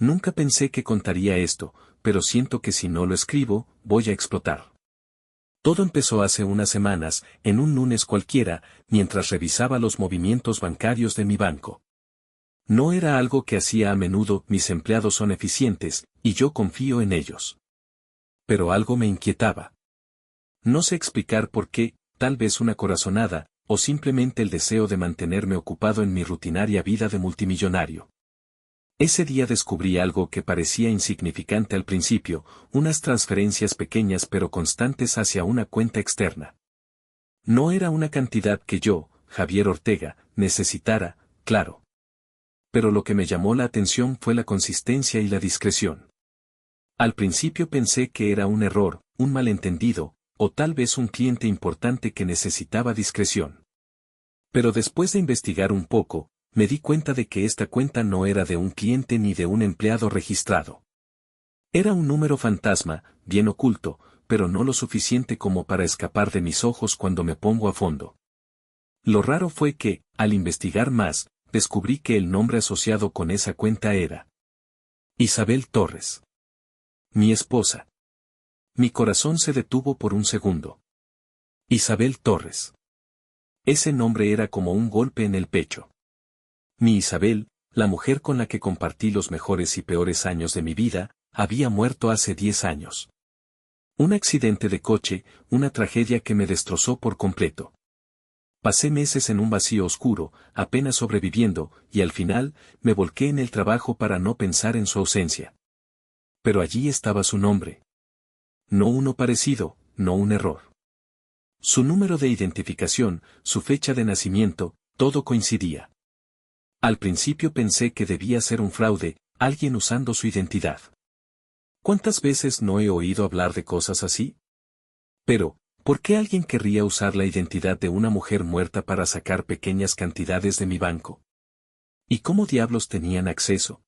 Nunca pensé que contaría esto, pero siento que si no lo escribo, voy a explotar. Todo empezó hace unas semanas, en un lunes cualquiera, mientras revisaba los movimientos bancarios de mi banco. No era algo que hacía a menudo, mis empleados son eficientes, y yo confío en ellos. Pero algo me inquietaba. No sé explicar por qué, tal vez una corazonada, o simplemente el deseo de mantenerme ocupado en mi rutinaria vida de multimillonario. Ese día descubrí algo que parecía insignificante al principio, unas transferencias pequeñas pero constantes hacia una cuenta externa. No era una cantidad que yo, Javier Ortega, necesitara, claro. Pero lo que me llamó la atención fue la consistencia y la discreción. Al principio pensé que era un error, un malentendido, o tal vez un cliente importante que necesitaba discreción. Pero después de investigar un poco, me di cuenta de que esta cuenta no era de un cliente ni de un empleado registrado. Era un número fantasma, bien oculto, pero no lo suficiente como para escapar de mis ojos cuando me pongo a fondo. Lo raro fue que, al investigar más, descubrí que el nombre asociado con esa cuenta era Isabel Torres. Mi esposa. Mi corazón se detuvo por un segundo. Isabel Torres. Ese nombre era como un golpe en el pecho. Mi Isabel, la mujer con la que compartí los mejores y peores años de mi vida, había muerto hace 10 años. Un accidente de coche, una tragedia que me destrozó por completo. Pasé meses en un vacío oscuro, apenas sobreviviendo, y al final, me volqué en el trabajo para no pensar en su ausencia. Pero allí estaba su nombre. No uno parecido, no un error. Su número de identificación, su fecha de nacimiento, todo coincidía. Al principio pensé que debía ser un fraude, alguien usando su identidad. ¿Cuántas veces no he oído hablar de cosas así? Pero, ¿por qué alguien querría usar la identidad de una mujer muerta para sacar pequeñas cantidades de mi banco? ¿Y cómo diablos tenían acceso?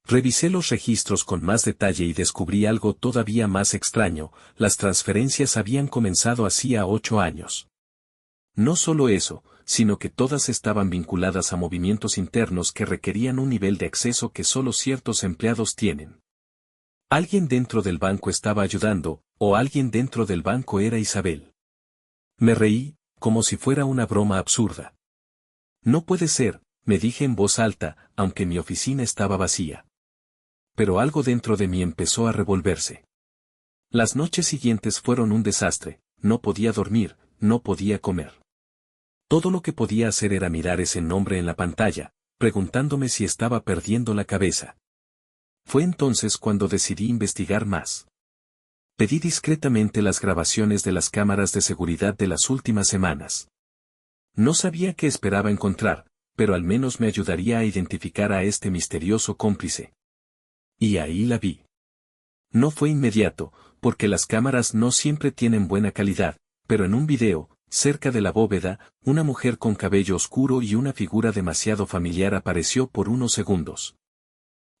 Revisé los registros con más detalle y descubrí algo todavía más extraño, las transferencias habían comenzado hacía 8 años. No solo eso, sino que todas estaban vinculadas a movimientos internos que requerían un nivel de acceso que solo ciertos empleados tienen. Alguien dentro del banco estaba ayudando, o alguien dentro del banco era Isabel. Me reí, como si fuera una broma absurda. No puede ser, me dije en voz alta, aunque mi oficina estaba vacía. Pero algo dentro de mí empezó a revolverse. Las noches siguientes fueron un desastre, no podía dormir, no podía comer. Todo lo que podía hacer era mirar ese nombre en la pantalla, preguntándome si estaba perdiendo la cabeza. Fue entonces cuando decidí investigar más. Pedí discretamente las grabaciones de las cámaras de seguridad de las últimas semanas. No sabía qué esperaba encontrar, pero al menos me ayudaría a identificar a este misterioso cómplice. Y ahí la vi. No fue inmediato, porque las cámaras no siempre tienen buena calidad, pero en un video, cerca de la bóveda, una mujer con cabello oscuro y una figura demasiado familiar apareció por unos segundos.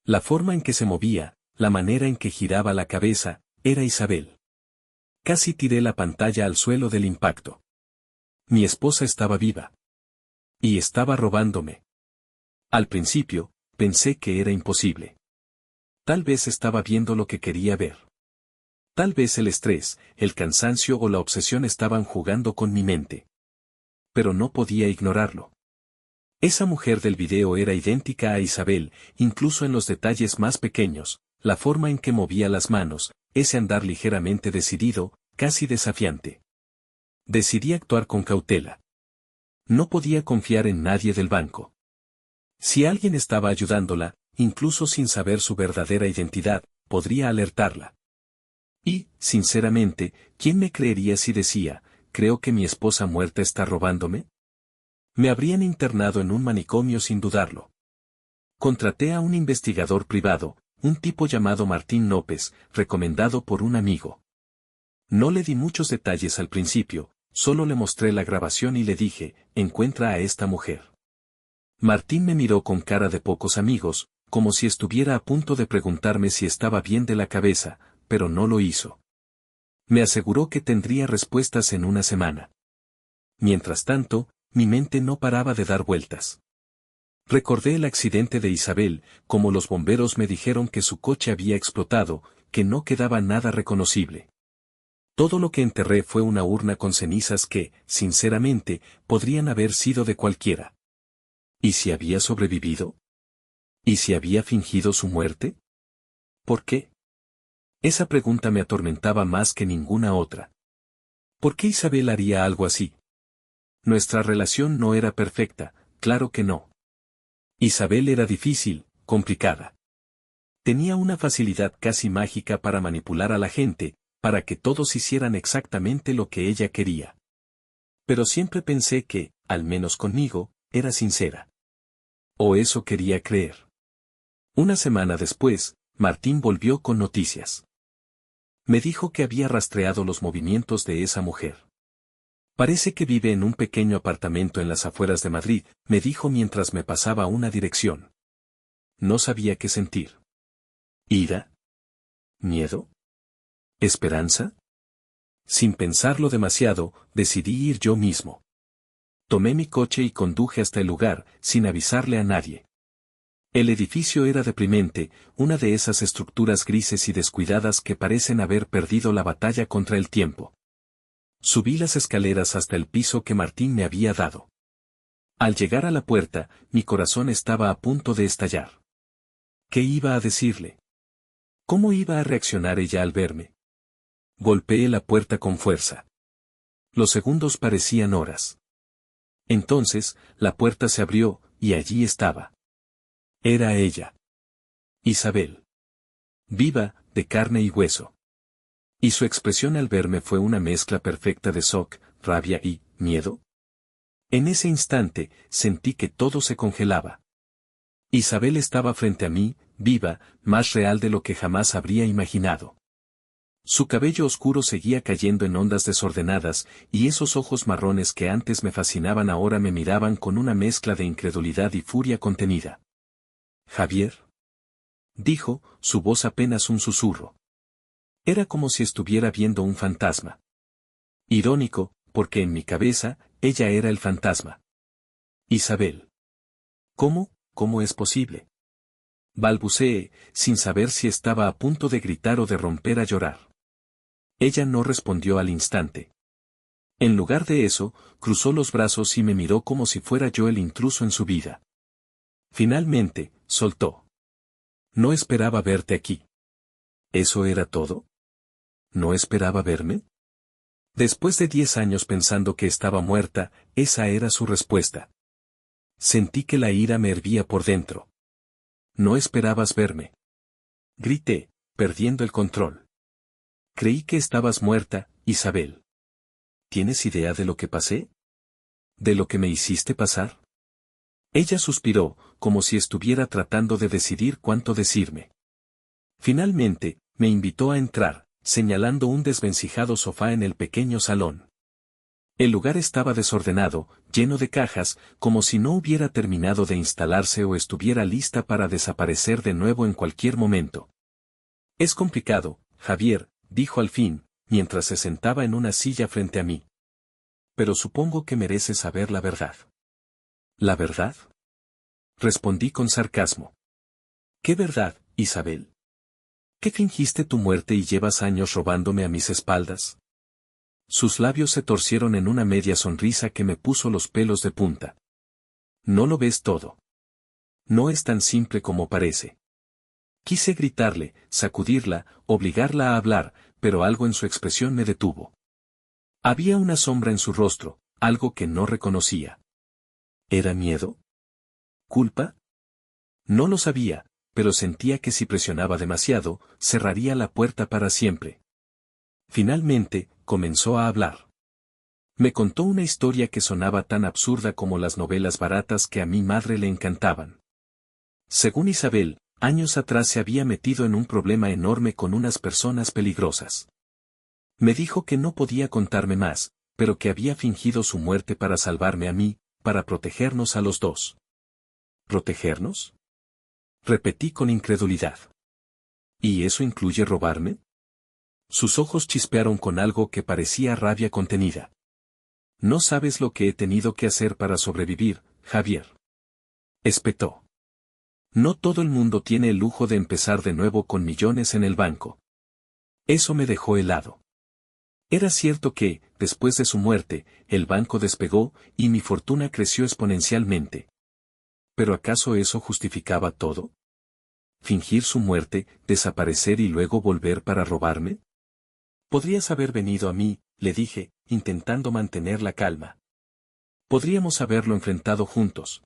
La forma en que se movía, la manera en que giraba la cabeza, era Isabel. Casi tiré la pantalla al suelo del impacto. Mi esposa estaba viva. Y estaba robándome. Al principio, pensé que era imposible. Tal vez estaba viendo lo que quería ver. Tal vez el estrés, el cansancio o la obsesión estaban jugando con mi mente. Pero no podía ignorarlo. Esa mujer del video era idéntica a Isabel, incluso en los detalles más pequeños, la forma en que movía las manos, ese andar ligeramente decidido, casi desafiante. Decidí actuar con cautela. No podía confiar en nadie del banco. Si alguien estaba ayudándola, incluso sin saber su verdadera identidad, podría alertarla. Y, sinceramente, ¿quién me creería si decía, creo que mi esposa muerta está robándome? Me habrían internado en un manicomio sin dudarlo. Contraté a un investigador privado, un tipo llamado Martín López, recomendado por un amigo. No le di muchos detalles al principio, solo le mostré la grabación y le dije, encuentra a esta mujer. Martín me miró con cara de pocos amigos, como si estuviera a punto de preguntarme si estaba bien de la cabeza, pero no lo hizo. Me aseguró que tendría respuestas en una semana. Mientras tanto, mi mente no paraba de dar vueltas. Recordé el accidente de Isabel, como los bomberos me dijeron que su coche había explotado, que no quedaba nada reconocible. Todo lo que enterré fue una urna con cenizas que, sinceramente, podrían haber sido de cualquiera. ¿Y si había sobrevivido? ¿Y si había fingido su muerte? ¿Por qué? Esa pregunta me atormentaba más que ninguna otra. ¿Por qué Isabel haría algo así? Nuestra relación no era perfecta, claro que no. Isabel era difícil, complicada. Tenía una facilidad casi mágica para manipular a la gente, para que todos hicieran exactamente lo que ella quería. Pero siempre pensé que, al menos conmigo, era sincera. O eso quería creer. Una semana después, Martín volvió con noticias. Me dijo que había rastreado los movimientos de esa mujer. Parece que vive en un pequeño apartamento en las afueras de Madrid, me dijo mientras me pasaba una dirección. No sabía qué sentir. ¿Ira? ¿Miedo? ¿Esperanza? Sin pensarlo demasiado, decidí ir yo mismo. Tomé mi coche y conduje hasta el lugar, sin avisarle a nadie. El edificio era deprimente, una de esas estructuras grises y descuidadas que parecen haber perdido la batalla contra el tiempo. Subí las escaleras hasta el piso que Martín me había dado. Al llegar a la puerta, mi corazón estaba a punto de estallar. ¿Qué iba a decirle? ¿Cómo iba a reaccionar ella al verme? Golpeé la puerta con fuerza. Los segundos parecían horas. Entonces, la puerta se abrió, y allí estaba. Era ella. Isabel. Viva, de carne y hueso. Y su expresión al verme fue una mezcla perfecta de shock, rabia y miedo. En ese instante, sentí que todo se congelaba. Isabel estaba frente a mí, viva, más real de lo que jamás habría imaginado. Su cabello oscuro seguía cayendo en ondas desordenadas, y esos ojos marrones que antes me fascinaban ahora me miraban con una mezcla de incredulidad y furia contenida. «Javier», dijo, su voz apenas un susurro. Era como si estuviera viendo un fantasma. Irónico, porque en mi cabeza, ella era el fantasma. Isabel. ¿Cómo es posible? Balbuceé, sin saber si estaba a punto de gritar o de romper a llorar. Ella no respondió al instante. En lugar de eso, cruzó los brazos y me miró como si fuera yo el intruso en su vida. Finalmente, soltó. No esperaba verte aquí. ¿Eso era todo? ¿No esperaba verme? Después de 10 años pensando que estaba muerta, esa era su respuesta. Sentí que la ira me hervía por dentro. No esperabas verme. Grité, perdiendo el control. Creí que estabas muerta, Isabel. ¿Tienes idea de lo que pasé? ¿De lo que me hiciste pasar? Ella suspiró, como si estuviera tratando de decidir cuánto decirme. Finalmente, me invitó a entrar, señalando un desvencijado sofá en el pequeño salón. El lugar estaba desordenado, lleno de cajas, como si no hubiera terminado de instalarse o estuviera lista para desaparecer de nuevo en cualquier momento. Es complicado, Javier, dijo al fin, mientras se sentaba en una silla frente a mí. Pero supongo que mereces saber la verdad. ¿La verdad? Respondí con sarcasmo. ¿Qué verdad, Isabel? ¿Qué fingiste tu muerte y llevas años robándome a mis espaldas? Sus labios se torcieron en una media sonrisa que me puso los pelos de punta. ¿No lo ves todo? No es tan simple como parece. Quise gritarle, sacudirla, obligarla a hablar, pero algo en su expresión me detuvo. Había una sombra en su rostro, algo que no reconocía. ¿Era miedo? ¿Culpa? No lo sabía, pero sentía que si presionaba demasiado, cerraría la puerta para siempre. Finalmente, comenzó a hablar. Me contó una historia que sonaba tan absurda como las novelas baratas que a mi madre le encantaban. Según Isabel, años atrás se había metido en un problema enorme con unas personas peligrosas. Me dijo que no podía contarme más, pero que había fingido su muerte para salvarme a mí, para protegernos a los dos. ¿Protegernos? Repetí con incredulidad. ¿Y eso incluye robarme? Sus ojos chispearon con algo que parecía rabia contenida. No sabes lo que he tenido que hacer para sobrevivir, Javier. Espetó. No todo el mundo tiene el lujo de empezar de nuevo con millones en el banco. Eso me dejó helado. Era cierto que, después de su muerte, el banco despegó y mi fortuna creció exponencialmente. ¿Pero acaso eso justificaba todo? ¿Fingir su muerte, desaparecer y luego volver para robarme? Podrías haber venido a mí, le dije, intentando mantener la calma. Podríamos haberlo enfrentado juntos.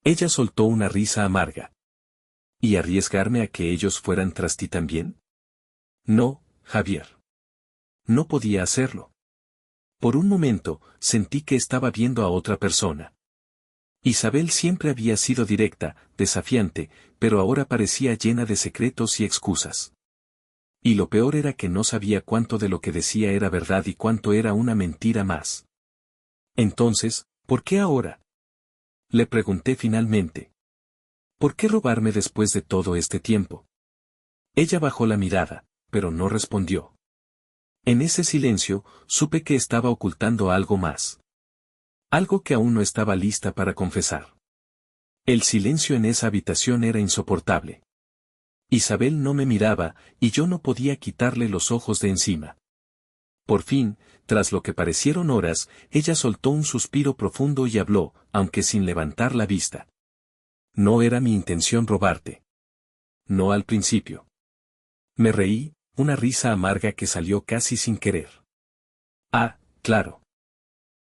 Ella soltó una risa amarga. ¿Y arriesgarme a que ellos fueran tras ti también? No, Javier. No podía hacerlo. Por un momento, sentí que estaba viendo a otra persona. Isabel siempre había sido directa, desafiante, pero ahora parecía llena de secretos y excusas. Y lo peor era que no sabía cuánto de lo que decía era verdad y cuánto era una mentira más. Entonces, ¿por qué ahora? Le pregunté finalmente. ¿Por qué robarme después de todo este tiempo? Ella bajó la mirada, pero no respondió. En ese silencio, supe que estaba ocultando algo más. Algo que aún no estaba lista para confesar. El silencio en esa habitación era insoportable. Isabel no me miraba, y yo no podía quitarle los ojos de encima. Por fin, tras lo que parecieron horas, ella soltó un suspiro profundo y habló, aunque sin levantar la vista. No era mi intención robarte. No al principio. Me reí, una risa amarga que salió casi sin querer. Ah, claro.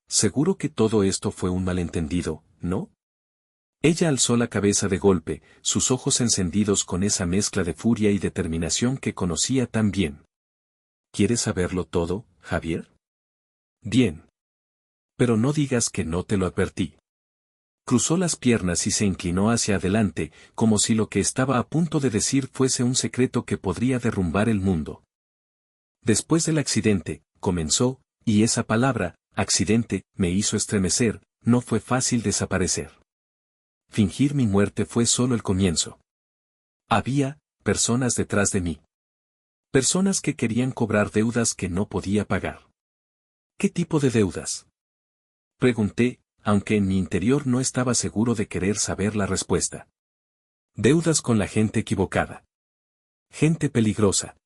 Seguro que todo esto fue un malentendido, ¿no? Ella alzó la cabeza de golpe, sus ojos encendidos con esa mezcla de furia y determinación que conocía tan bien. ¿Quieres saberlo todo, Javier? Bien. Pero no digas que no te lo advertí. Cruzó las piernas y se inclinó hacia adelante, como si lo que estaba a punto de decir fuese un secreto que podría derrumbar el mundo. Después del accidente, comenzó, y esa palabra, accidente, me hizo estremecer, no fue fácil desaparecer. Fingir mi muerte fue solo el comienzo. Había personas detrás de mí. Personas que querían cobrar deudas que no podía pagar. ¿Qué tipo de deudas? Pregunté, aunque en mi interior no estaba seguro de querer saber la respuesta. Deudas con la gente equivocada. Gente peligrosa.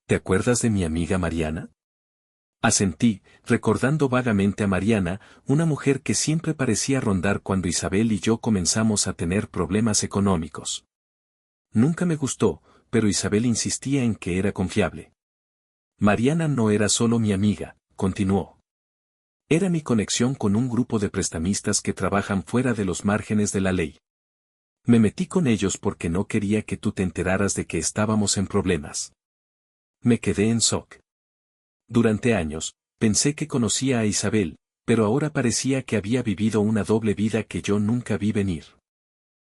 ¿Te acuerdas de mi amiga Mariana? Asentí, recordando vagamente a Mariana, una mujer que siempre parecía rondar cuando Isabel y yo comenzamos a tener problemas económicos. Nunca me gustó, pero Isabel insistía en que era confiable. Mariana no era solo mi amiga, continuó. Era mi conexión con un grupo de prestamistas que trabajan fuera de los márgenes de la ley. Me metí con ellos porque no quería que tú te enteraras de que estábamos en problemas. Me quedé en shock. Durante años, pensé que conocía a Isabel, pero ahora parecía que había vivido una doble vida que yo nunca vi venir.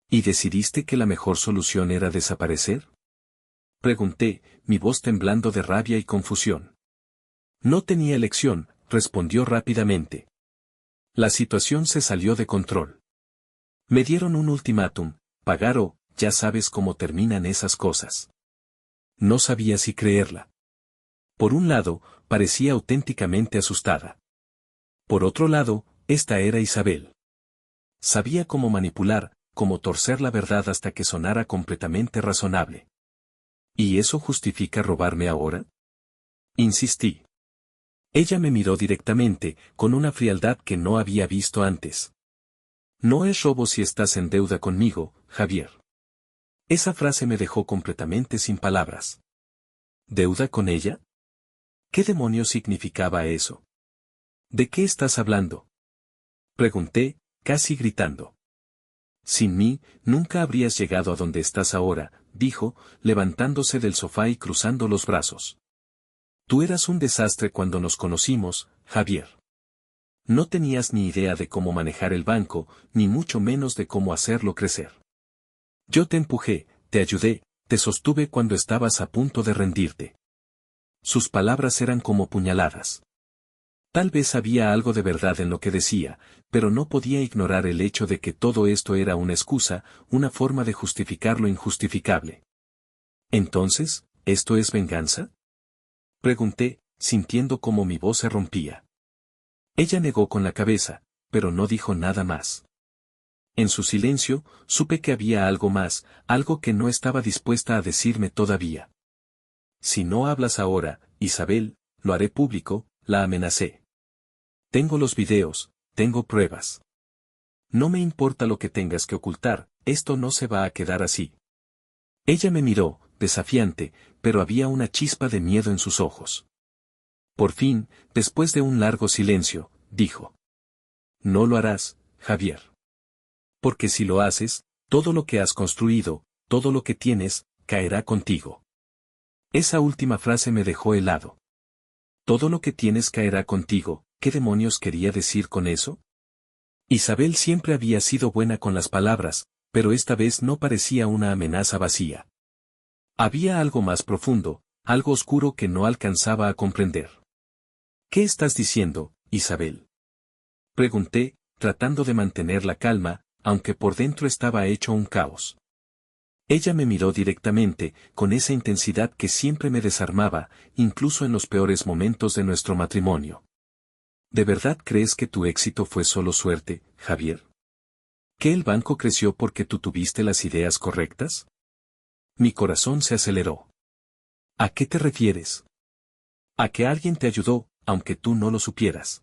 ¿Y decidiste que la mejor solución era desaparecer? Pregunté, mi voz temblando de rabia y confusión. No tenía elección, respondió rápidamente. La situación se salió de control. Me dieron un ultimátum, pagar o, ya sabes cómo terminan esas cosas. No sabía si creerla. Por un lado, parecía auténticamente asustada. Por otro lado, esta era Isabel. Sabía cómo manipular, cómo torcer la verdad hasta que sonara completamente razonable. ¿Y eso justifica robarme ahora? Insistí. Ella me miró directamente, con una frialdad que no había visto antes. No es robo si estás en deuda conmigo, Javier. Esa frase me dejó completamente sin palabras. ¿Deuda con ella? ¿Qué demonios significaba eso? ¿De qué estás hablando? Pregunté, casi gritando. Sin mí, nunca habrías llegado a donde estás ahora, dijo, levantándose del sofá y cruzando los brazos. Tú eras un desastre cuando nos conocimos, Javier. No tenías ni idea de cómo manejar el banco, ni mucho menos de cómo hacerlo crecer. Yo te empujé, te ayudé, te sostuve cuando estabas a punto de rendirte. Sus palabras eran como puñaladas. Tal vez había algo de verdad en lo que decía, pero no podía ignorar el hecho de que todo esto era una excusa, una forma de justificar lo injustificable. Entonces, ¿esto es venganza? Pregunté, sintiendo cómo mi voz se rompía. Ella negó con la cabeza, pero no dijo nada más. En su silencio, supe que había algo más, algo que no estaba dispuesta a decirme todavía. Si no hablas ahora, Isabel, lo haré público, la amenacé. Tengo los videos, tengo pruebas. No me importa lo que tengas que ocultar, esto no se va a quedar así. Ella me miró, desafiante, pero había una chispa de miedo en sus ojos. Por fin, después de un largo silencio, dijo. No lo harás, Javier. Porque si lo haces, todo lo que has construido, todo lo que tienes, caerá contigo. Esa última frase me dejó helado. Todo lo que tienes caerá contigo, ¿qué demonios quería decir con eso? Isabel siempre había sido buena con las palabras, pero esta vez no parecía una amenaza vacía. Había algo más profundo, algo oscuro que no alcanzaba a comprender. ¿Qué estás diciendo, Isabel? Pregunté, tratando de mantener la calma, aunque por dentro estaba hecho un caos. Ella me miró directamente, con esa intensidad que siempre me desarmaba, incluso en los peores momentos de nuestro matrimonio. ¿De verdad crees que tu éxito fue solo suerte, Javier? ¿Que el banco creció porque tú tuviste las ideas correctas? Mi corazón se aceleró. ¿A qué te refieres? A que alguien te ayudó, aunque tú no lo supieras.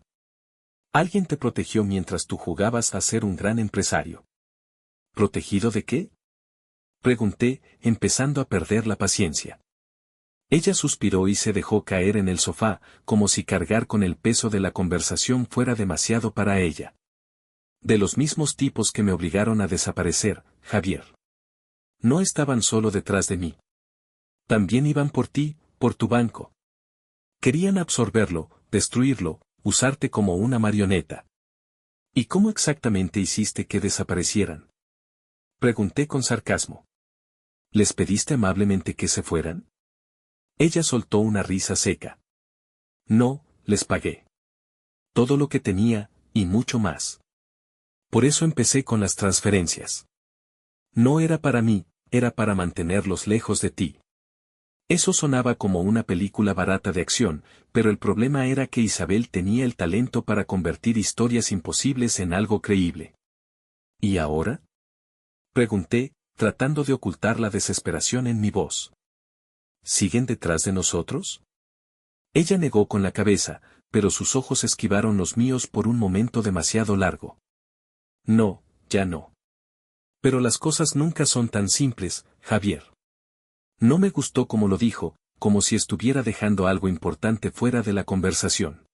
Alguien te protegió mientras tú jugabas a ser un gran empresario. ¿Protegido de qué? Pregunté, empezando a perder la paciencia. Ella suspiró y se dejó caer en el sofá, como si cargar con el peso de la conversación fuera demasiado para ella. De los mismos tipos que me obligaron a desaparecer, Javier. No estaban solo detrás de mí. También iban por ti, por tu banco. Querían absorberlo, destruirlo, usarte como una marioneta. ¿Y cómo exactamente hiciste que desaparecieran? Pregunté con sarcasmo. ¿Les pediste amablemente que se fueran? Ella soltó una risa seca. No, les pagué. Todo lo que tenía, y mucho más. Por eso empecé con las transferencias. No era para mí, era para mantenerlos lejos de ti. Eso sonaba como una película barata de acción, pero el problema era que Isabel tenía el talento para convertir historias imposibles en algo creíble. ¿Y ahora? Pregunté, tratando de ocultar la desesperación en mi voz. ¿Siguen detrás de nosotros? Ella negó con la cabeza, pero sus ojos esquivaron los míos por un momento demasiado largo. No, ya no. Pero las cosas nunca son tan simples, Javier. No me gustó como lo dijo, como si estuviera dejando algo importante fuera de la conversación.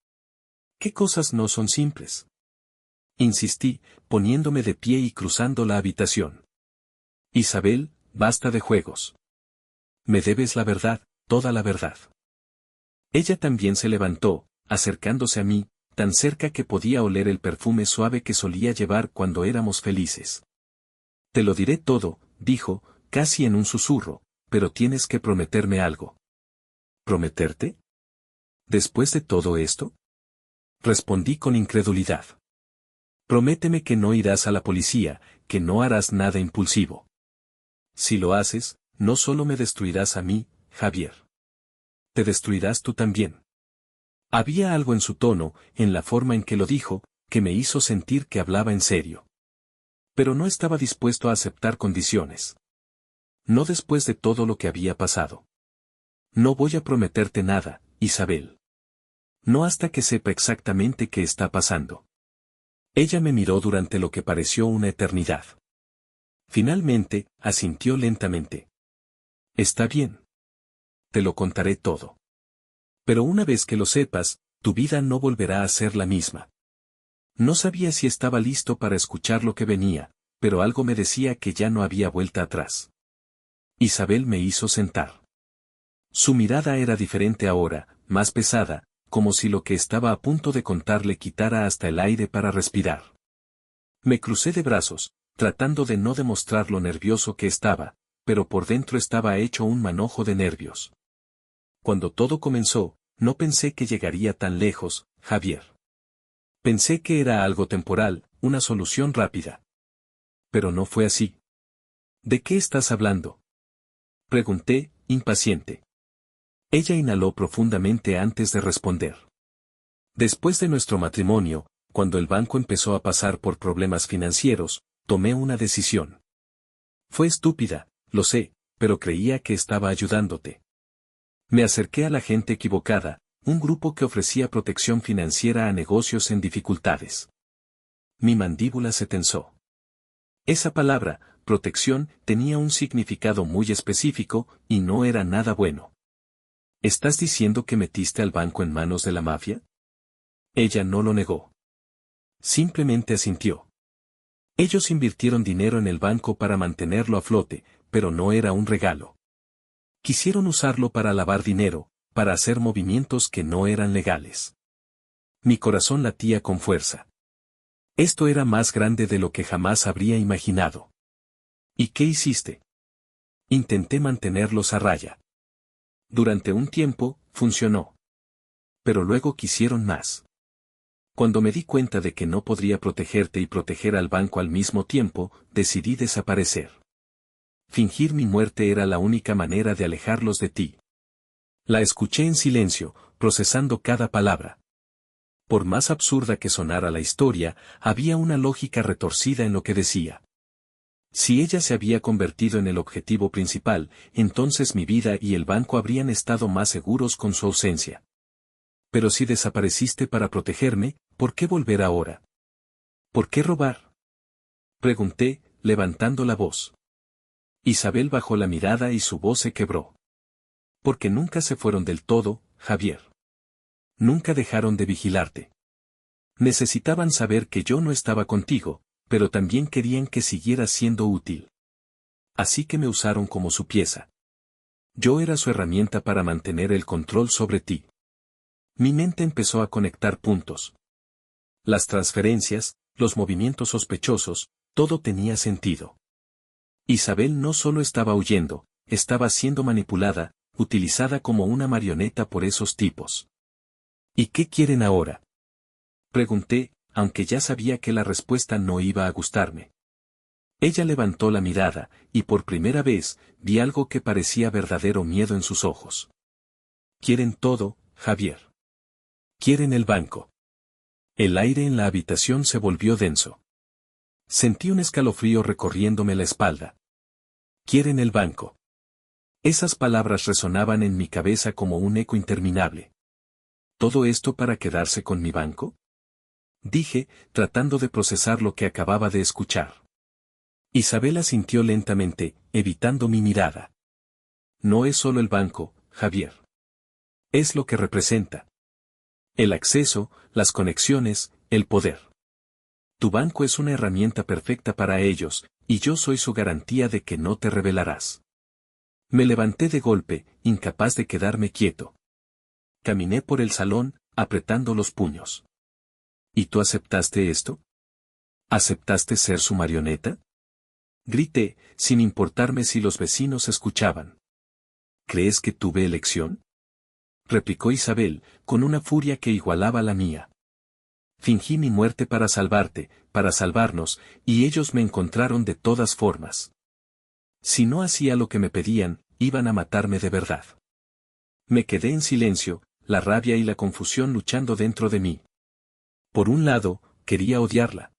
¿Qué cosas no son simples? Insistí, poniéndome de pie y cruzando la habitación. Isabel, basta de juegos. Me debes la verdad, toda la verdad. Ella también se levantó, acercándose a mí, tan cerca que podía oler el perfume suave que solía llevar cuando éramos felices. Te lo diré todo, dijo, casi en un susurro, pero tienes que prometerme algo. ¿Prometerte? ¿Después de todo esto? Respondí con incredulidad. Prométeme que no irás a la policía, que no harás nada impulsivo. Si lo haces, no solo me destruirás a mí, Javier. Te destruirás tú también. Había algo en su tono, en la forma en que lo dijo, que me hizo sentir que hablaba en serio. Pero no estaba dispuesto a aceptar condiciones. No después de todo lo que había pasado. No voy a prometerte nada, Isabel. No hasta que sepa exactamente qué está pasando. Ella me miró durante lo que pareció una eternidad. Finalmente, asintió lentamente. Está bien. Te lo contaré todo. Pero una vez que lo sepas, tu vida no volverá a ser la misma. No sabía si estaba listo para escuchar lo que venía, pero algo me decía que ya no había vuelta atrás. Isabel me hizo sentar. Su mirada era diferente ahora, más pesada, como si lo que estaba a punto de contar le quitara hasta el aire para respirar. Me crucé de brazos, tratando de no demostrar lo nervioso que estaba, pero por dentro estaba hecho un manojo de nervios. Cuando todo comenzó, no pensé que llegaría tan lejos, Javier. Pensé que era algo temporal, una solución rápida. Pero no fue así. ¿De qué estás hablando? Pregunté, impaciente. Ella inhaló profundamente antes de responder. Después de nuestro matrimonio, cuando el banco empezó a pasar por problemas financieros, tomé una decisión. Fue estúpida, lo sé, pero creía que estaba ayudándote. Me acerqué a la gente equivocada, un grupo que ofrecía protección financiera a negocios en dificultades. Mi mandíbula se tensó. Esa palabra, protección, tenía un significado muy específico, y no era nada bueno. ¿Estás diciendo que metiste al banco en manos de la mafia? Ella no lo negó. Simplemente asintió. Ellos invirtieron dinero en el banco para mantenerlo a flote, pero no era un regalo. Quisieron usarlo para lavar dinero, para hacer movimientos que no eran legales. Mi corazón latía con fuerza. Esto era más grande de lo que jamás habría imaginado. ¿Y qué hiciste? Intenté mantenerlos a raya. Durante un tiempo, funcionó. Pero luego quisieron más. Cuando me di cuenta de que no podría protegerte y proteger al banco al mismo tiempo, decidí desaparecer. Fingir mi muerte era la única manera de alejarlos de ti. La escuché en silencio, procesando cada palabra. Por más absurda que sonara la historia, había una lógica retorcida en lo que decía. Si ella se había convertido en el objetivo principal, entonces mi vida y el banco habrían estado más seguros con su ausencia. Pero si desapareciste para protegerme, ¿por qué volver ahora? ¿Por qué robar? Pregunté, levantando la voz. Isabel bajó la mirada y su voz se quebró. Porque nunca se fueron del todo, Javier. Nunca dejaron de vigilarte. Necesitaban saber que yo no estaba contigo, pero también querían que siguieras siendo útil. Así que me usaron como su pieza. Yo era su herramienta para mantener el control sobre ti. Mi mente empezó a conectar puntos. Las transferencias, los movimientos sospechosos, todo tenía sentido. Isabel no solo estaba huyendo, estaba siendo manipulada, utilizada como una marioneta por esos tipos. ¿Y qué quieren ahora? Pregunté, aunque ya sabía que la respuesta no iba a gustarme. Ella levantó la mirada, y por primera vez, vi algo que parecía verdadero miedo en sus ojos. Quieren todo, Javier. Quieren el banco. El aire en la habitación se volvió denso. Sentí un escalofrío recorriéndome la espalda. Quieren el banco. Esas palabras resonaban en mi cabeza como un eco interminable. ¿Todo esto para quedarse con mi banco? Dije, tratando de procesar lo que acababa de escuchar. Isabel asintió lentamente, evitando mi mirada. No es solo el banco, Javier. Es lo que representa. El acceso, las conexiones, el poder. Tu banco es una herramienta perfecta para ellos, y yo soy su garantía de que no te rebelarás. Me levanté de golpe, incapaz de quedarme quieto. Caminé por el salón, apretando los puños. ¿Y tú aceptaste esto? ¿Aceptaste ser su marioneta? Grité, sin importarme si los vecinos escuchaban. ¿Crees que tuve elección? Replicó Isabel, con una furia que igualaba la mía. Fingí mi muerte para salvarte, para salvarnos, y ellos me encontraron de todas formas. Si no hacía lo que me pedían, iban a matarme de verdad. Me quedé en silencio, la rabia y la confusión luchando dentro de mí. Por un lado, quería odiarla.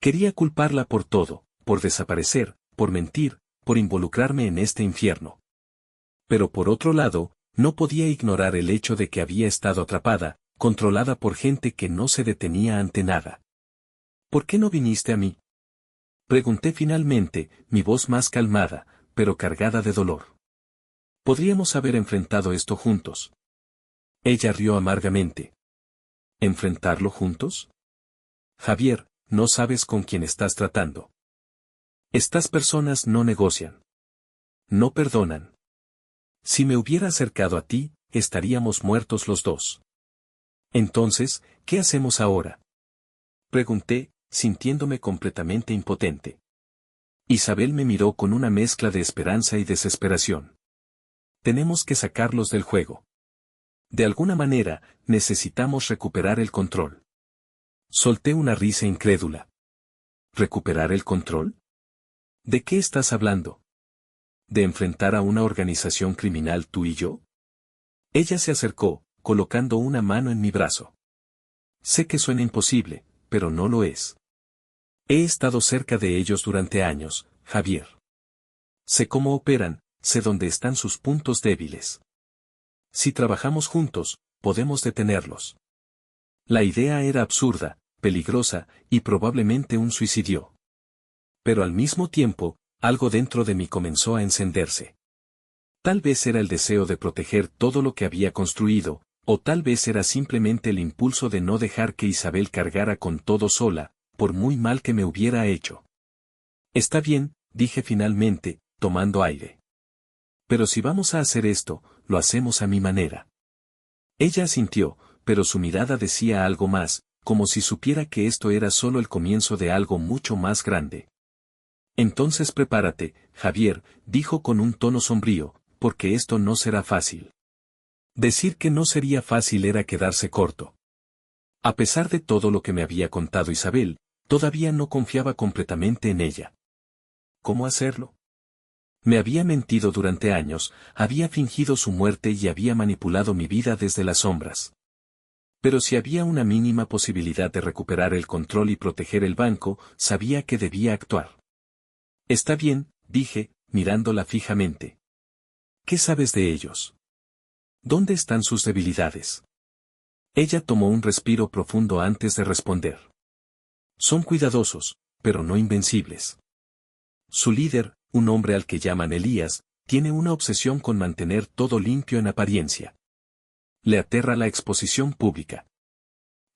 Quería culparla por todo, por desaparecer, por mentir, por involucrarme en este infierno. Pero por otro lado, no podía ignorar el hecho de que había estado atrapada, controlada por gente que no se detenía ante nada. ¿Por qué no viniste a mí? Pregunté finalmente, mi voz más calmada, pero cargada de dolor. Podríamos haber enfrentado esto juntos. Ella rió amargamente. ¿Enfrentarlo juntos? Javier, no sabes con quién estás tratando. Estas personas no negocian. No perdonan. Si me hubiera acercado a ti, estaríamos muertos los dos. Entonces, ¿qué hacemos ahora? Pregunté, sintiéndome completamente impotente. Isabel me miró con una mezcla de esperanza y desesperación. Tenemos que sacarlos del juego. De alguna manera, necesitamos recuperar el control. Solté una risa incrédula. ¿Recuperar el control? ¿De qué estás hablando? ¿De enfrentar a una organización criminal tú y yo? Ella se acercó, colocando una mano en mi brazo. Sé que suena imposible, pero no lo es. He estado cerca de ellos durante años, Javier. Sé cómo operan, sé dónde están sus puntos débiles. Si trabajamos juntos, podemos detenerlos. La idea era absurda, peligrosa, y probablemente un suicidio. Pero al mismo tiempo, algo dentro de mí comenzó a encenderse. Tal vez era el deseo de proteger todo lo que había construido, o tal vez era simplemente el impulso de no dejar que Isabel cargara con todo sola, por muy mal que me hubiera hecho. Está bien, dije finalmente, tomando aire. Pero si vamos a hacer esto, lo hacemos a mi manera. Ella asintió, pero su mirada decía algo más, como si supiera que esto era solo el comienzo de algo mucho más grande. Entonces prepárate, Javier, dijo con un tono sombrío, porque esto no será fácil. Decir que no sería fácil era quedarse corto. A pesar de todo lo que me había contado Isabel, todavía no confiaba completamente en ella. ¿Cómo hacerlo? Me había mentido durante años, había fingido su muerte y había manipulado mi vida desde las sombras. Pero si había una mínima posibilidad de recuperar el control y proteger el banco, sabía que debía actuar. Está bien, dije, mirándola fijamente. ¿Qué sabes de ellos? ¿Dónde están sus debilidades? Ella tomó un respiro profundo antes de responder. Son cuidadosos, pero no invencibles. Su líder, un hombre al que llaman Elías, tiene una obsesión con mantener todo limpio en apariencia. Le aterra la exposición pública.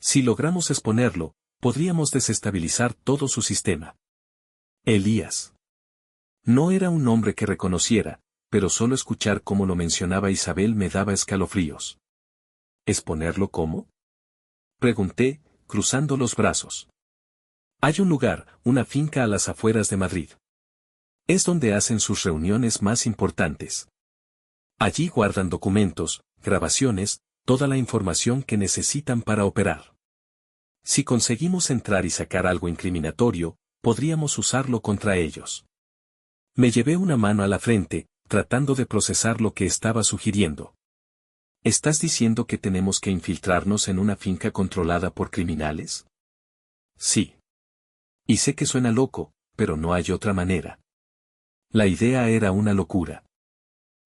Si logramos exponerlo, podríamos desestabilizar todo su sistema. Elías. No era un nombre que reconociera, pero solo escuchar cómo lo mencionaba Isabel me daba escalofríos. ¿Exponerlo cómo? Pregunté, cruzando los brazos. Hay un lugar, una finca a las afueras de Madrid. Es donde hacen sus reuniones más importantes. Allí guardan documentos, grabaciones, toda la información que necesitan para operar. Si conseguimos entrar y sacar algo incriminatorio, podríamos usarlo contra ellos. Me llevé una mano a la frente, tratando de procesar lo que estaba sugiriendo. ¿Estás diciendo que tenemos que infiltrarnos en una finca controlada por criminales? Sí. Y sé que suena loco, pero no hay otra manera. La idea era una locura.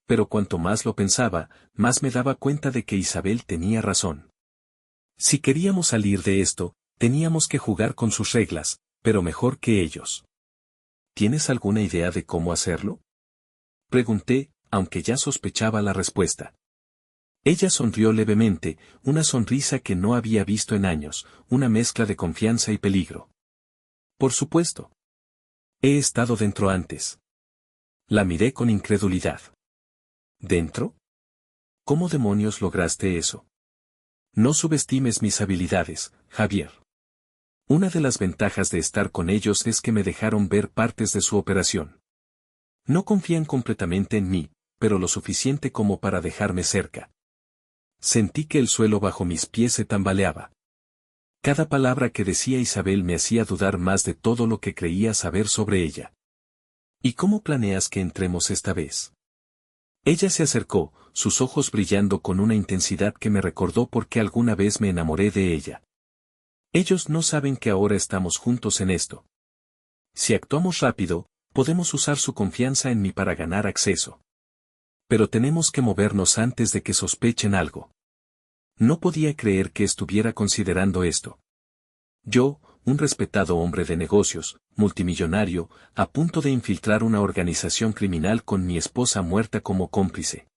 Pero cuanto más lo pensaba, más me daba cuenta de que Isabel tenía razón. Si queríamos salir de esto, teníamos que jugar con sus reglas, pero mejor que ellos. ¿Tienes alguna idea de cómo hacerlo? Pregunté, aunque ya sospechaba la respuesta. Ella sonrió levemente, una sonrisa que no había visto en años, una mezcla de confianza y peligro. Por supuesto. He estado dentro antes. La miré con incredulidad. ¿Dentro? ¿Cómo demonios lograste eso? No subestimes mis habilidades, Javier. Una de las ventajas de estar con ellos es que me dejaron ver partes de su operación. No confían completamente en mí, pero lo suficiente como para dejarme cerca. Sentí que el suelo bajo mis pies se tambaleaba. Cada palabra que decía Isabel me hacía dudar más de todo lo que creía saber sobre ella. ¿Y cómo planeas que entremos esta vez? Ella se acercó, sus ojos brillando con una intensidad que me recordó por qué alguna vez me enamoré de ella. Ellos no saben que ahora estamos juntos en esto. Si actuamos rápido, podemos usar su confianza en mí para ganar acceso. Pero tenemos que movernos antes de que sospechen algo. No podía creer que estuviera considerando esto. Yo, un respetado hombre de negocios, multimillonario, a punto de infiltrar una organización criminal con mi esposa muerta como cómplice.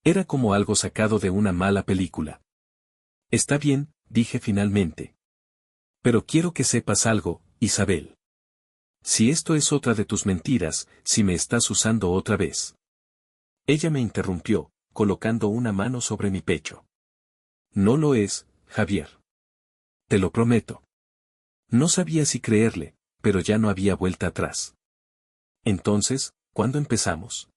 Era como algo sacado de una mala película. Está bien, dije finalmente. Pero quiero que sepas algo, Isabel. Si esto es otra de tus mentiras, si me estás usando otra vez. Ella me interrumpió, colocando una mano sobre mi pecho. No lo es, Javier. Te lo prometo. No sabía si creerle, pero ya no había vuelta atrás. Entonces, ¿cuándo empezamos?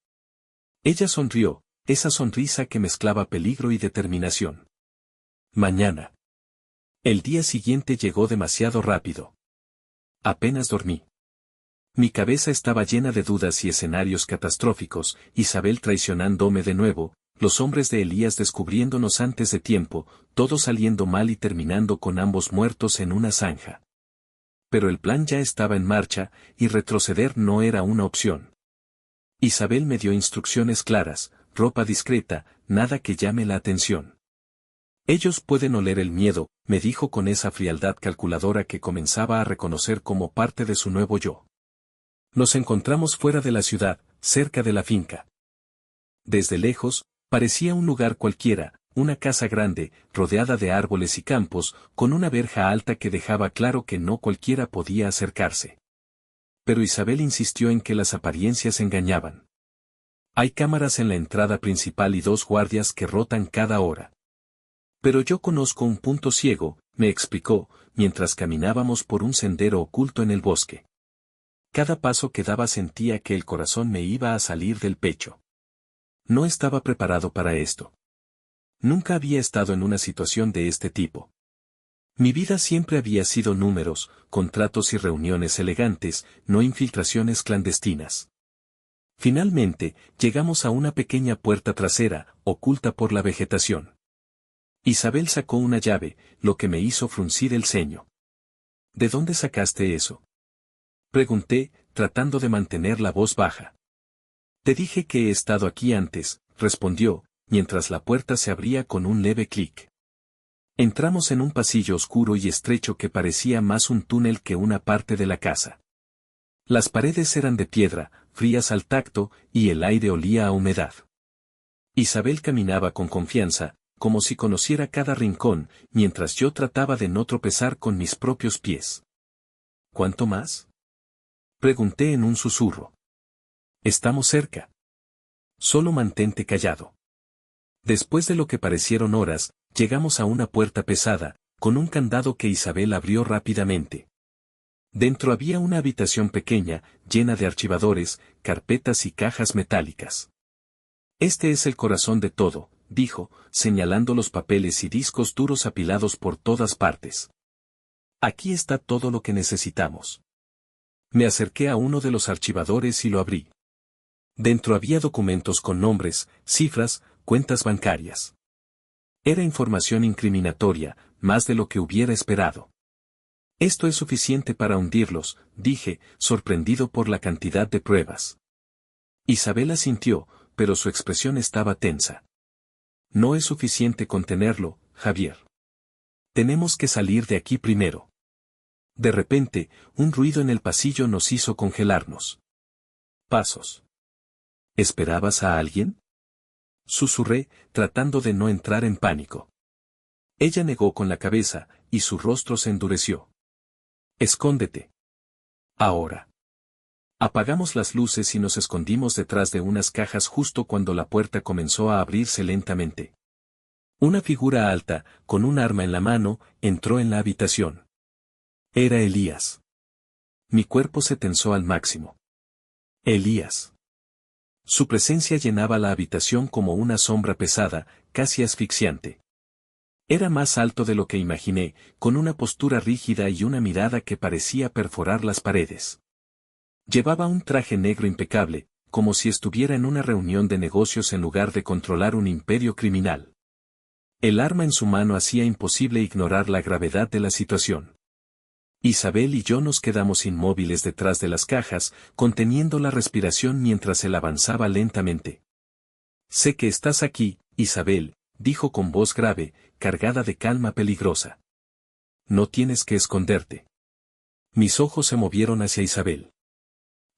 Ella sonrió, esa sonrisa que mezclaba peligro y determinación. Mañana. El día siguiente llegó demasiado rápido. Apenas dormí. Mi cabeza estaba llena de dudas y escenarios catastróficos, Isabel traicionándome de nuevo, los hombres de Elías descubriéndonos antes de tiempo, todo saliendo mal y terminando con ambos muertos en una zanja. Pero el plan ya estaba en marcha, y retroceder no era una opción. Isabel me dio instrucciones claras, ropa discreta, nada que llame la atención. Ellos pueden oler el miedo, me dijo con esa frialdad calculadora que comenzaba a reconocer como parte de su nuevo yo. Nos encontramos fuera de la ciudad, cerca de la finca. Desde lejos, parecía un lugar cualquiera, una casa grande, rodeada de árboles y campos, con una verja alta que dejaba claro que no cualquiera podía acercarse. Pero Isabel insistió en que las apariencias engañaban. Hay cámaras en la entrada principal y 2 guardias que rotan cada hora. Pero yo conozco un punto ciego, me explicó, mientras caminábamos por un sendero oculto en el bosque. Cada paso que daba sentía que el corazón me iba a salir del pecho. No estaba preparado para esto. Nunca había estado en una situación de este tipo. Mi vida siempre había sido números, contratos y reuniones elegantes, no infiltraciones clandestinas. Finalmente, llegamos a una pequeña puerta trasera, oculta por la vegetación. Isabel sacó una llave, lo que me hizo fruncir el ceño. ¿De dónde sacaste eso?, pregunté, tratando de mantener la voz baja. Te dije que he estado aquí antes, respondió, mientras la puerta se abría con un leve clic. Entramos en un pasillo oscuro y estrecho que parecía más un túnel que una parte de la casa. Las paredes eran de piedra, frías al tacto, y el aire olía a humedad. Isabel caminaba con confianza, como si conociera cada rincón, mientras yo trataba de no tropezar con mis propios pies. ¿Cuánto más?, pregunté en un susurro. Estamos cerca. Solo mantente callado. Después de lo que parecieron horas, llegamos a una puerta pesada, con un candado que Isabel abrió rápidamente. Dentro había una habitación pequeña, llena de archivadores, carpetas y cajas metálicas. Este es el corazón de todo, dijo, señalando los papeles y discos duros apilados por todas partes. Aquí está todo lo que necesitamos. Me acerqué a uno de los archivadores y lo abrí. Dentro había documentos con nombres, cifras, cuentas bancarias. Era información incriminatoria, más de lo que hubiera esperado. Esto es suficiente para hundirlos, dije, sorprendido por la cantidad de pruebas. Isabel asintió, pero su expresión estaba tensa. No es suficiente contenerlo, Javier. Tenemos que salir de aquí primero. De repente, un ruido en el pasillo nos hizo congelarnos. Pasos. ¿Esperabas a alguien?, susurré, tratando de no entrar en pánico. Ella negó con la cabeza, y su rostro se endureció. Escóndete. Ahora. Apagamos las luces y nos escondimos detrás de unas cajas justo cuando la puerta comenzó a abrirse lentamente. Una figura alta, con un arma en la mano, entró en la habitación. Era Elías. Mi cuerpo se tensó al máximo. Elías. Su presencia llenaba la habitación como una sombra pesada, casi asfixiante. Era más alto de lo que imaginé, con una postura rígida y una mirada que parecía perforar las paredes. Llevaba un traje negro impecable, como si estuviera en una reunión de negocios en lugar de controlar un imperio criminal. El arma en su mano hacía imposible ignorar la gravedad de la situación. Isabel y yo nos quedamos inmóviles detrás de las cajas, conteniendo la respiración mientras él avanzaba lentamente. Sé que estás aquí, Isabel, dijo con voz grave, cargada de calma peligrosa. No tienes que esconderte. Mis ojos se movieron hacia Isabel.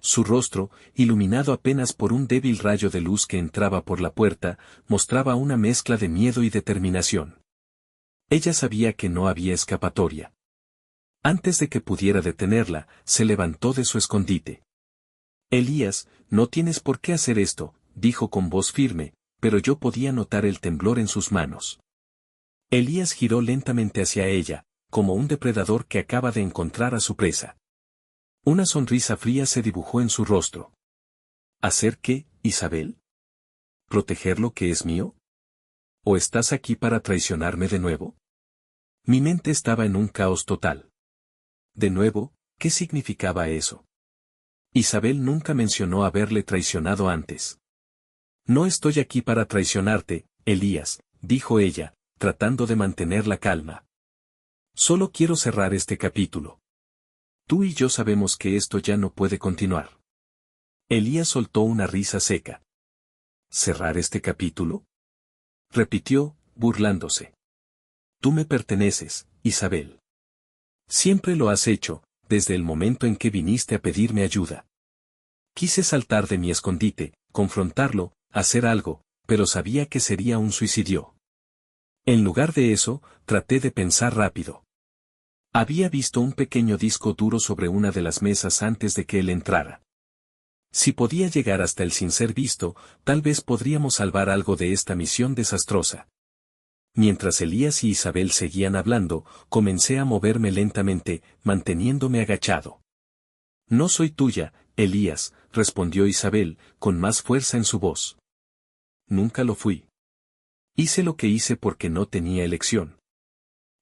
Su rostro, iluminado apenas por un débil rayo de luz que entraba por la puerta, mostraba una mezcla de miedo y determinación. Ella sabía que no había escapatoria. Antes de que pudiera detenerla, se levantó de su escondite. Elías, no tienes por qué hacer esto, dijo con voz firme, pero yo podía notar el temblor en sus manos. Elías giró lentamente hacia ella, como un depredador que acaba de encontrar a su presa. Una sonrisa fría se dibujó en su rostro. ¿Hacer qué, Isabel? ¿Proteger lo que es mío? ¿O estás aquí para traicionarme de nuevo? Mi mente estaba en un caos total. De nuevo, ¿qué significaba eso? Isabel nunca mencionó haberle traicionado antes. No estoy aquí para traicionarte, Elías, dijo ella, tratando de mantener la calma. Solo quiero cerrar este capítulo. Tú y yo sabemos que esto ya no puede continuar. Elías soltó una risa seca. ¿Cerrar este capítulo? Repitió, burlándose. Tú me perteneces, Isabel. Siempre lo has hecho, desde el momento en que viniste a pedirme ayuda. Quise saltar de mi escondite, confrontarlo, hacer algo, pero sabía que sería un suicidio. En lugar de eso, traté de pensar rápido. Había visto un pequeño disco duro sobre una de las mesas antes de que él entrara. Si podía llegar hasta él sin ser visto, tal vez podríamos salvar algo de esta misión desastrosa. Mientras Elías y Isabel seguían hablando, comencé a moverme lentamente, manteniéndome agachado. No soy tuya, Elías, respondió Isabel, con más fuerza en su voz. Nunca lo fui. Hice lo que hice porque no tenía elección.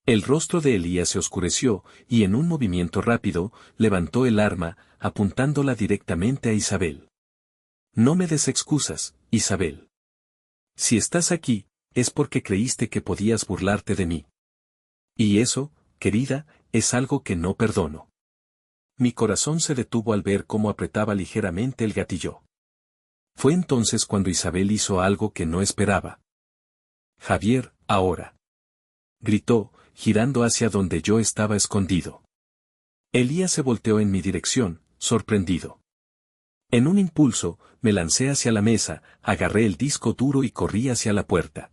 El rostro de Elías se oscureció, y en un movimiento rápido, levantó el arma, apuntándola directamente a Isabel. No me des excusas, Isabel. Si estás aquí, es porque creíste que podías burlarte de mí. Y eso, querida, es algo que no perdono. Mi corazón se detuvo al ver cómo apretaba ligeramente el gatillo. Fue entonces cuando Isabel hizo algo que no esperaba. Javier, ahora. Gritó, girando hacia donde yo estaba escondido. Elías se volteó en mi dirección, sorprendido. En un impulso, me lancé hacia la mesa, agarré el disco duro y corrí hacia la puerta.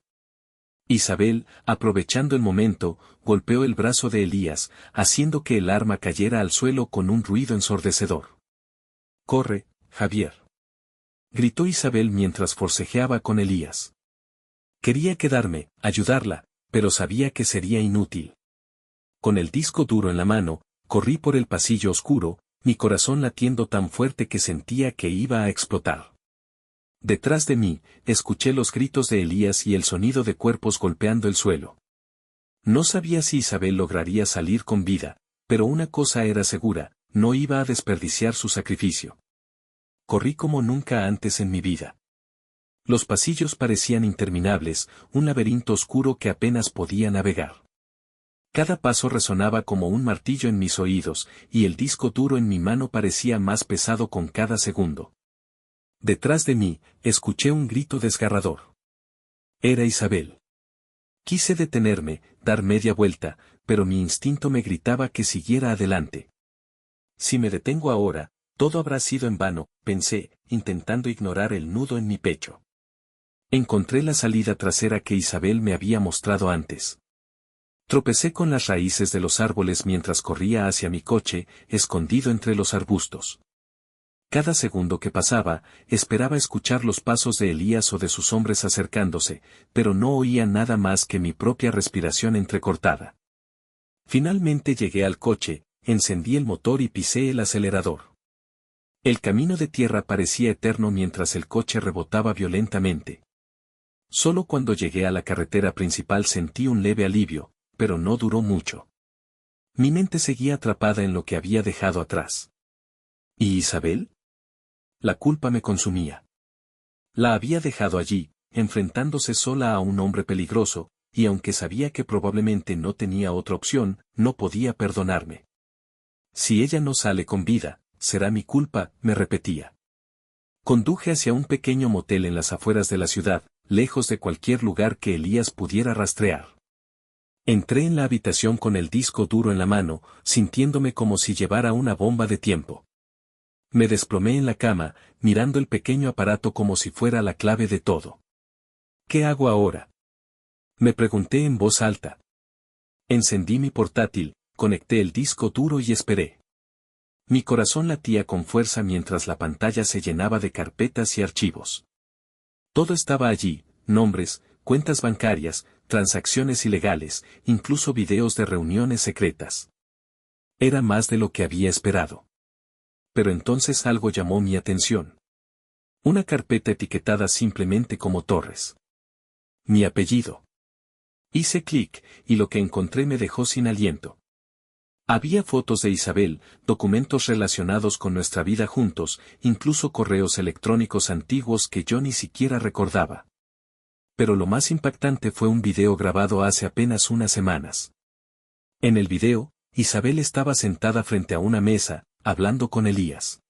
Isabel, aprovechando el momento, golpeó el brazo de Elías, haciendo que el arma cayera al suelo con un ruido ensordecedor. «Corre, Javier», gritó Isabel mientras forcejeaba con Elías. Quería quedarme, ayudarla, pero sabía que sería inútil. Con el disco duro en la mano, corrí por el pasillo oscuro, mi corazón latiendo tan fuerte que sentía que iba a explotar. Detrás de mí, escuché los gritos de Elías y el sonido de cuerpos golpeando el suelo. No sabía si Isabel lograría salir con vida, pero una cosa era segura, no iba a desperdiciar su sacrificio. Corrí como nunca antes en mi vida. Los pasillos parecían interminables, un laberinto oscuro que apenas podía navegar. Cada paso resonaba como un martillo en mis oídos, y el disco duro en mi mano parecía más pesado con cada segundo. Detrás de mí, escuché un grito desgarrador. Era Isabel. Quise detenerme, dar media vuelta, pero mi instinto me gritaba que siguiera adelante. Si me detengo ahora, todo habrá sido en vano, pensé, intentando ignorar el nudo en mi pecho. Encontré la salida trasera que Isabel me había mostrado antes. Tropecé con las raíces de los árboles mientras corría hacia mi coche, escondido entre los arbustos. Cada segundo que pasaba, esperaba escuchar los pasos de Elías o de sus hombres acercándose, pero no oía nada más que mi propia respiración entrecortada. Finalmente llegué al coche, encendí el motor y pisé el acelerador. El camino de tierra parecía eterno mientras el coche rebotaba violentamente. Solo cuando llegué a la carretera principal sentí un leve alivio, pero no duró mucho. Mi mente seguía atrapada en lo que había dejado atrás. ¿Y Isabel? La culpa me consumía. La había dejado allí, enfrentándose sola a un hombre peligroso, y aunque sabía que probablemente no tenía otra opción, no podía perdonarme. Si ella no sale con vida, será mi culpa, me repetía. Conduje hacia un pequeño motel en las afueras de la ciudad, lejos de cualquier lugar que Elías pudiera rastrear. Entré en la habitación con el disco duro en la mano, sintiéndome como si llevara una bomba de tiempo. Me desplomé en la cama, mirando el pequeño aparato como si fuera la clave de todo. ¿Qué hago ahora?, me pregunté en voz alta. Encendí mi portátil, conecté el disco duro y esperé. Mi corazón latía con fuerza mientras la pantalla se llenaba de carpetas y archivos. Todo estaba allí, nombres, cuentas bancarias, transacciones ilegales, incluso videos de reuniones secretas. Era más de lo que había esperado. Pero entonces algo llamó mi atención. Una carpeta etiquetada simplemente como Torres. Mi apellido. Hice clic, y lo que encontré me dejó sin aliento. Había fotos de Isabel, documentos relacionados con nuestra vida juntos, incluso correos electrónicos antiguos que yo ni siquiera recordaba. Pero lo más impactante fue un video grabado hace apenas unas semanas. En el video, Isabel estaba sentada frente a una mesa, hablando con Elías.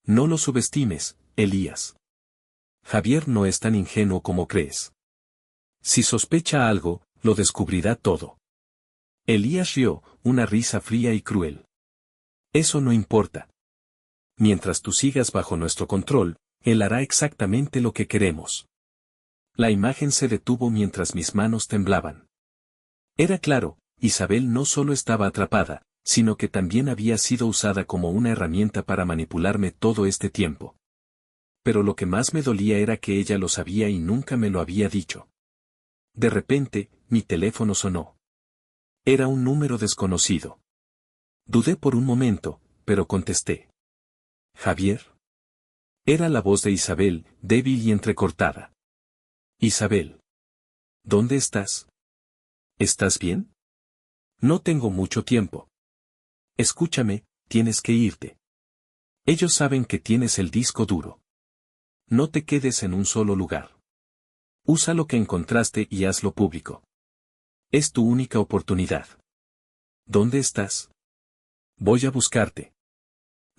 No lo subestimes, Elías. Javier no es tan ingenuo como crees. Si sospecha algo, lo descubrirá todo. Elías rió, una risa fría y cruel. Eso no importa. Mientras tú sigas bajo nuestro control, él hará exactamente lo que queremos. La imagen se detuvo mientras mis manos temblaban. Era claro, Isabel no solo estaba atrapada, sino que también había sido usada como una herramienta para manipularme todo este tiempo. Pero lo que más me dolía era que ella lo sabía y nunca me lo había dicho. De repente, mi teléfono sonó. Era un número desconocido. Dudé por un momento, pero contesté. ¿Javier? Era la voz de Isabel, débil y entrecortada. Isabel. ¿Dónde estás? ¿Estás bien? No tengo mucho tiempo. Escúchame, tienes que irte. Ellos saben que tienes el disco duro. No te quedes en un solo lugar. Usa lo que encontraste y hazlo público. Es tu única oportunidad. ¿Dónde estás? Voy a buscarte.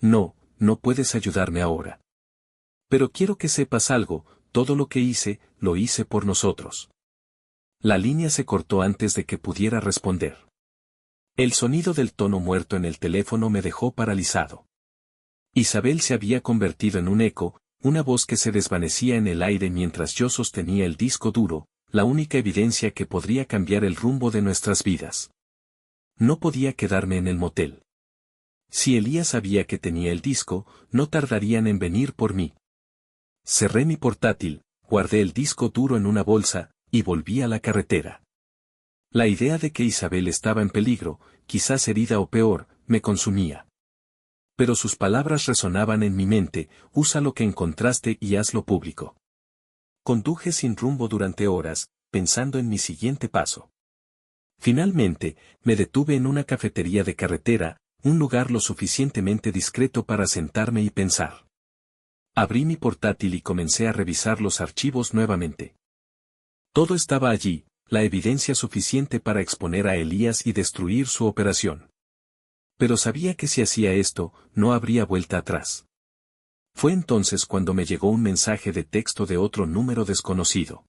No, no puedes ayudarme ahora. Pero quiero que sepas algo, todo lo que hice, lo hice por nosotros. La línea se cortó antes de que pudiera responder. El sonido del tono muerto en el teléfono me dejó paralizado. Isabel se había convertido en un eco, una voz que se desvanecía en el aire mientras yo sostenía el disco duro, la única evidencia que podría cambiar el rumbo de nuestras vidas. No podía quedarme en el motel. Si Elías sabía que tenía el disco, no tardarían en venir por mí. Cerré mi portátil, guardé el disco duro en una bolsa, y volví a la carretera. La idea de que Isabel estaba en peligro, quizás herida o peor, me consumía. Pero sus palabras resonaban en mi mente, usa lo que encontraste y hazlo público. Conduje sin rumbo durante horas, pensando en mi siguiente paso. Finalmente, me detuve en una cafetería de carretera, un lugar lo suficientemente discreto para sentarme y pensar. Abrí mi portátil y comencé a revisar los archivos nuevamente. Todo estaba allí, la evidencia suficiente para exponer a Elías y destruir su operación. Pero sabía que si hacía esto, no habría vuelta atrás. Fue entonces cuando me llegó un mensaje de texto de otro número desconocido.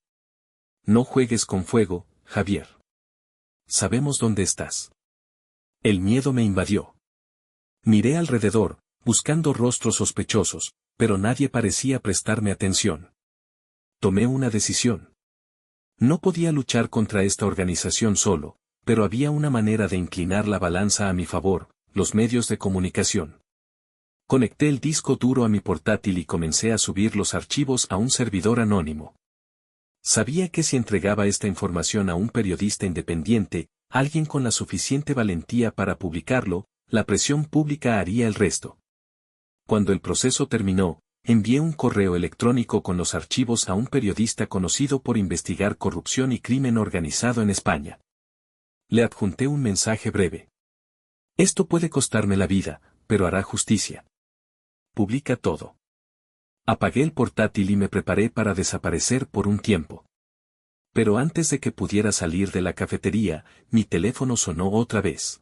No juegues con fuego, Javier. Sabemos dónde estás. El miedo me invadió. Miré alrededor, buscando rostros sospechosos, pero nadie parecía prestarme atención. Tomé una decisión. No podía luchar contra esta organización solo, pero había una manera de inclinar la balanza a mi favor, los medios de comunicación. Conecté el disco duro a mi portátil y comencé a subir los archivos a un servidor anónimo. Sabía que si entregaba esta información a un periodista independiente, alguien con la suficiente valentía para publicarlo, la presión pública haría el resto. Cuando el proceso terminó, envié un correo electrónico con los archivos a un periodista conocido por investigar corrupción y crimen organizado en España. Le adjunté un mensaje breve. Esto puede costarme la vida, pero hará justicia. Publica todo. Apagué el portátil y me preparé para desaparecer por un tiempo. Pero antes de que pudiera salir de la cafetería, mi teléfono sonó otra vez.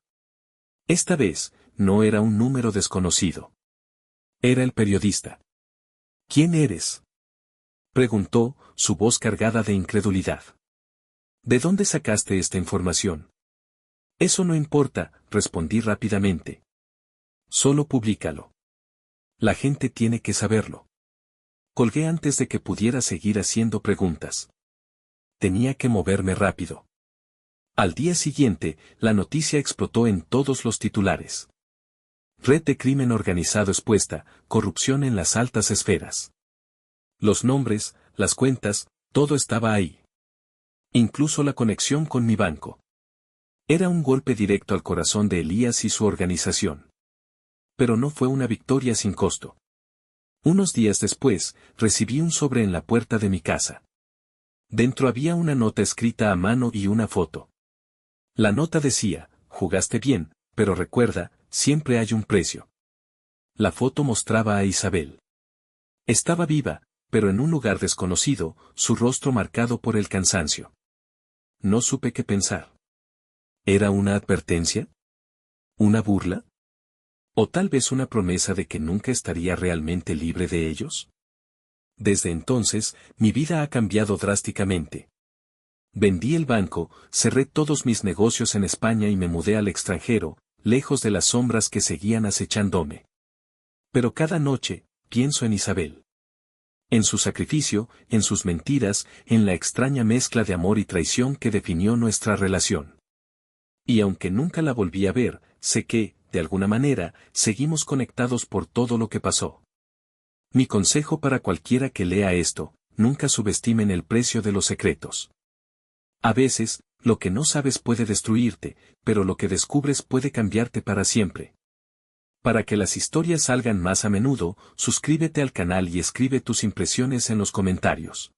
Esta vez, no era un número desconocido. Era el periodista. ¿Quién eres?, preguntó, su voz cargada de incredulidad. ¿De dónde sacaste esta información? Eso no importa, respondí rápidamente. Solo públicalo. La gente tiene que saberlo. Colgué antes de que pudiera seguir haciendo preguntas. Tenía que moverme rápido. Al día siguiente, la noticia explotó en todos los titulares. Red de crimen organizado expuesta, corrupción en las altas esferas. Los nombres, las cuentas, todo estaba ahí. Incluso la conexión con mi banco. Era un golpe directo al corazón de Elías y su organización. Pero no fue una victoria sin costo. Unos días después, recibí un sobre en la puerta de mi casa. Dentro había una nota escrita a mano y una foto. La nota decía, jugaste bien, pero recuerda, siempre hay un precio. La foto mostraba a Isabel. Estaba viva, pero en un lugar desconocido, su rostro marcado por el cansancio. No supe qué pensar. ¿Era una advertencia? ¿Una burla? ¿O tal vez una promesa de que nunca estaría realmente libre de ellos? Desde entonces, mi vida ha cambiado drásticamente. Vendí el banco, cerré todos mis negocios en España y me mudé al extranjero, lejos de las sombras que seguían acechándome. Pero cada noche, pienso en Isabel. En su sacrificio, en sus mentiras, en la extraña mezcla de amor y traición que definió nuestra relación. Y aunque nunca la volví a ver, sé que, de alguna manera, seguimos conectados por todo lo que pasó. Mi consejo para cualquiera que lea esto: nunca subestimen el precio de los secretos. A veces, lo que no sabes puede destruirte, pero lo que descubres puede cambiarte para siempre. Para que las historias salgan más a menudo, suscríbete al canal y escribe tus impresiones en los comentarios.